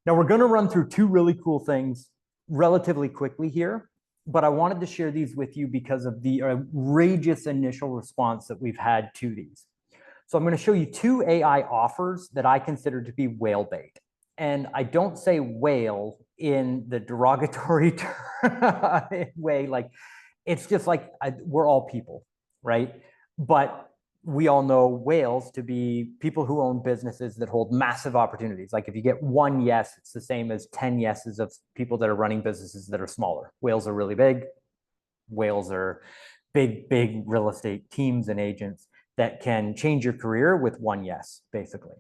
Now we're going to run through two really cool things relatively quickly here, but I wanted to share these with you because of the outrageous initial response that we've had to these. So I'm going to show you two AI offers that I consider to be whale bait. And I don't say whale in the derogatory way, like it's just like we're all people, right? But we all know whales to be people who own businesses that hold massive opportunities. Like if you get one yes, it's the same as 10 yeses of people that are running businesses that are smaller. Whales are really big. Whales are big real estate teams and agents that can change your career with one yes, basically.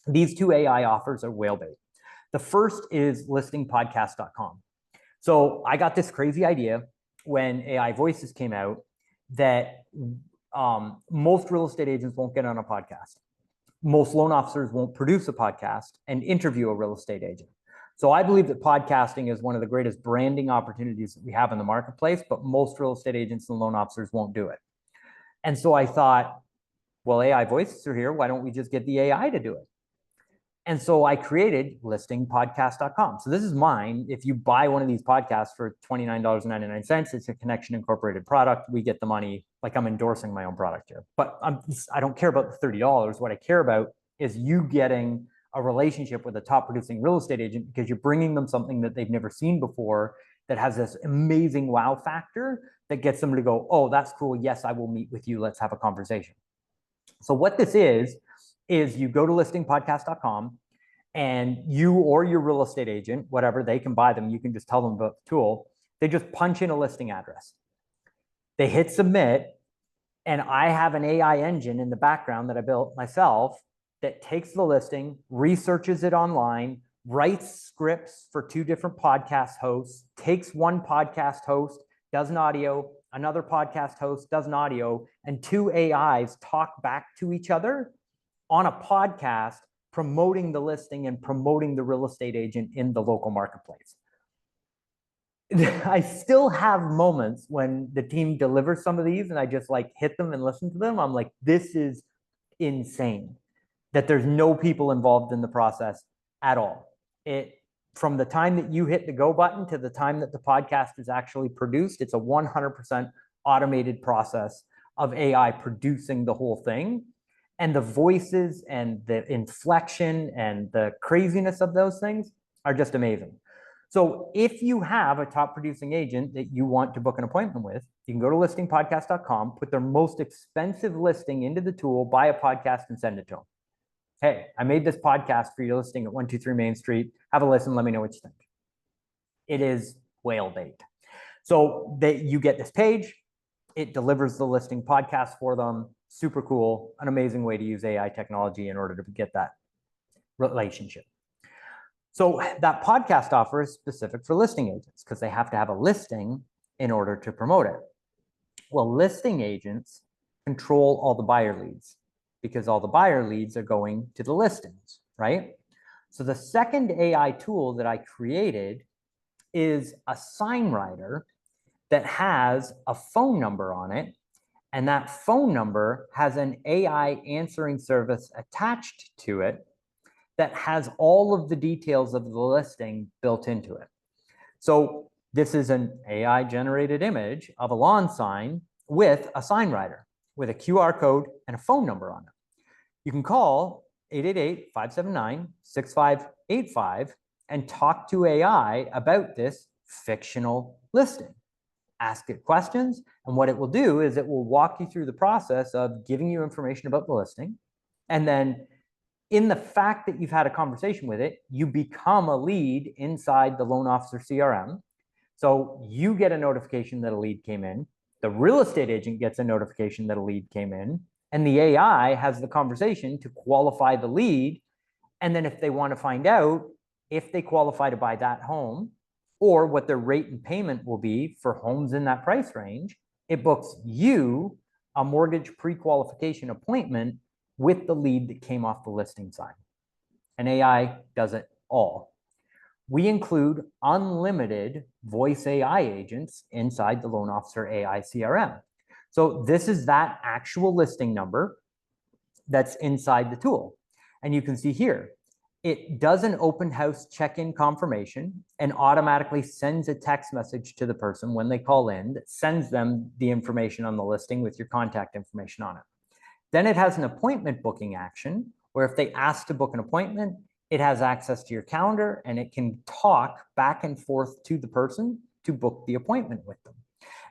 These two AI offers are whale bait. The first is listingpodcast.com. So I got this crazy idea when AI voices came out that most real estate agents won't get on a podcast. Most loan officers won't produce a podcast and interview a real estate agent. So I believe that podcasting is one of the greatest branding opportunities that we have in the marketplace, but most real estate agents and loan officers won't do it. And so I thought, well, AI voices are here. Why don't we just get the AI to do it? And so I created listingpodcast.com. So this is mine. If you buy one of these podcasts for $29.99, it's a Connection Incorporated product. We get the money, like I'm endorsing my own product here. But I don't care about the $30. What I care about is you getting a relationship with a top producing real estate agent because you're bringing them something that they've never seen before that has this amazing wow factor that gets them to go, oh, that's cool. Yes, I will meet with you. Let's have a conversation. So what this is you go to listingpodcast.com and you or your real estate agent, whatever, they can buy them. You can just tell them about the tool. They just punch in a listing address. They hit submit, and I have an AI engine in the background that I built myself that takes the listing, researches it online, writes scripts for two different podcast hosts, takes one podcast host, does an audio, another podcast host does an audio, and two AIs talk back to each other on a podcast promoting the listing and promoting the real estate agent in the local marketplace. I still have moments when the team delivers some of these and I just like hit them and listen to them. I'm like, this is insane that there's no people involved in the process at all. From the time that you hit the go button to the time that the podcast is actually produced, it's a 100% automated process of AI producing the whole thing. And the voices and the inflection and the craziness of those things are just amazing. So if you have a top producing agent that you want to book an appointment with, you can go to listingpodcast.com, put their most expensive listing into the tool, buy a podcast and send it to them. Hey, I made this podcast for your listing at 123 Main Street. Have a listen. Let me know what you think. It is whale bait. So that you get this page, it delivers the listing podcast for them. Super cool, an amazing way to use AI technology in order to get that relationship. So that podcast offer is specific for listing agents because they have to have a listing in order to promote it. Well, listing agents control all the buyer leads because all the buyer leads are going to the listings, right? So the second AI tool that I created is a sign writer that has a phone number on it. And that phone number has an AI answering service attached to it that has all of the details of the listing built into it. So this is an AI generated image of a lawn sign with a sign writer with a QR code and a phone number on it. You can call 888-579-6585 and talk to AI about this fictional listing. Ask it questions, and what it will do is it will walk you through the process of giving you information about the listing. And then in the fact that you've had a conversation with it, you become a lead inside the loan officer CRM. So you get a notification that a lead came in, the real estate agent gets a notification that a lead came in, and the AI has the conversation to qualify the lead. And then if they want to find out if they qualify to buy that home, or what their rate and payment will be for homes in that price range, it books you a mortgage pre-qualification appointment with the lead that came off the listing sign. And AI does it all. We include unlimited voice AI agents inside the loan officer AI CRM. So this is that actual listing number that's inside the tool. And you can see here, It does an open house check-in confirmation and automatically sends a text message to the person when they call in that sends them the information on the listing with your contact information on it. Then it has an appointment booking action where if they ask to book an appointment, it has access to your calendar and it can talk back and forth to the person to book the appointment with them.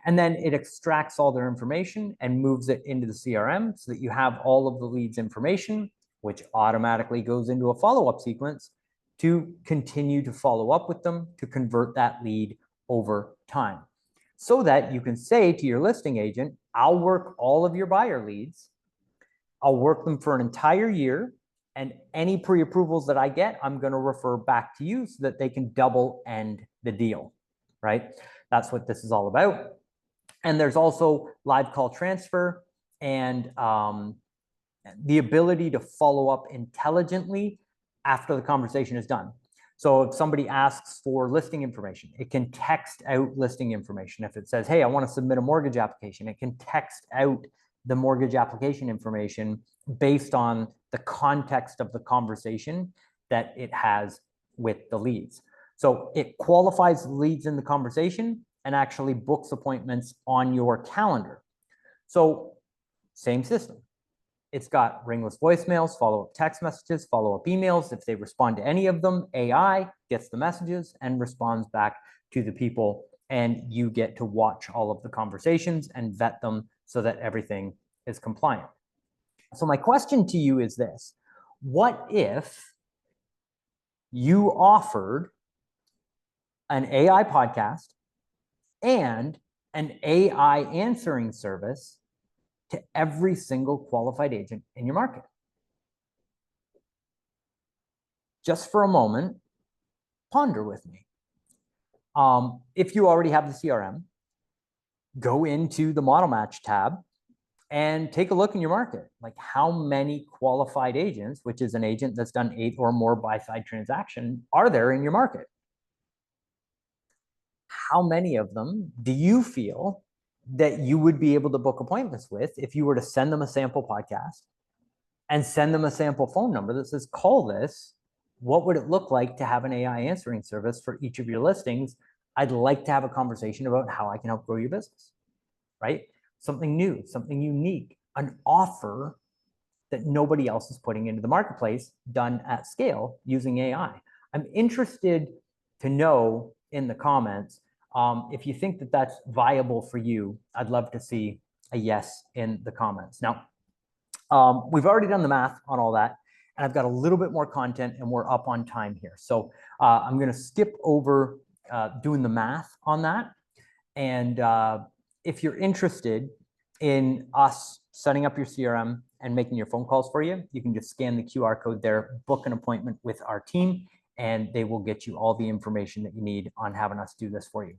And then it extracts all their information and moves it into the CRM so that you have all of the leads information, which automatically goes into a follow-up sequence to continue to follow up with them to convert that lead over time. So that you can say to your listing agent, I'll work all of your buyer leads. I'll work them for an entire year, and any pre-approvals that I get, I'm going to refer back to you so that they can double end the deal, right? That's what this is all about. And there's also live call transfer and the ability to follow up intelligently after the conversation is done. So if somebody asks for listing information, it can text out listing information. If it says, hey, I want to submit a mortgage application, it can text out the mortgage application information based on the context of the conversation that it has with the leads. So it qualifies the leads in the conversation and actually books appointments on your calendar. So same system. It's got ringless voicemails, follow-up text messages, follow-up emails. If they respond to any of them, AI gets the messages and responds back to the people, and you get to watch all of the conversations and vet them so that everything is compliant. So my question to you is this: what if you offered an AI podcast and an AI answering service to every single qualified agent in your market? Just for a moment, ponder with me. If you already have the CRM, go into the Model Match tab and take a look in your market. Like, how many qualified agents, which is an agent that's done 8 or more buy-side transactions, are there in your market? How many of them do you feel that you would be able to book appointments with if you were to send them a sample podcast and send them a sample phone number that says, call this? What would it look like to have an AI answering service for each of your listings? I'd like to have a conversation about how I can help grow your business, right? Something new, something unique, an offer that nobody else is putting into the marketplace, done at scale using AI. I'm interested to know in the comments if you think that that's viable for you. I'd love to see a yes in the comments. Now, we've already done the math on all that, and I've got a little bit more content and we're up on time here. So I'm going to skip over doing the math on that. And if you're interested in us setting up your CRM and making your phone calls for you, you can just scan the QR code there, book an appointment with our team, and they will get you all the information that you need on having us do this for you.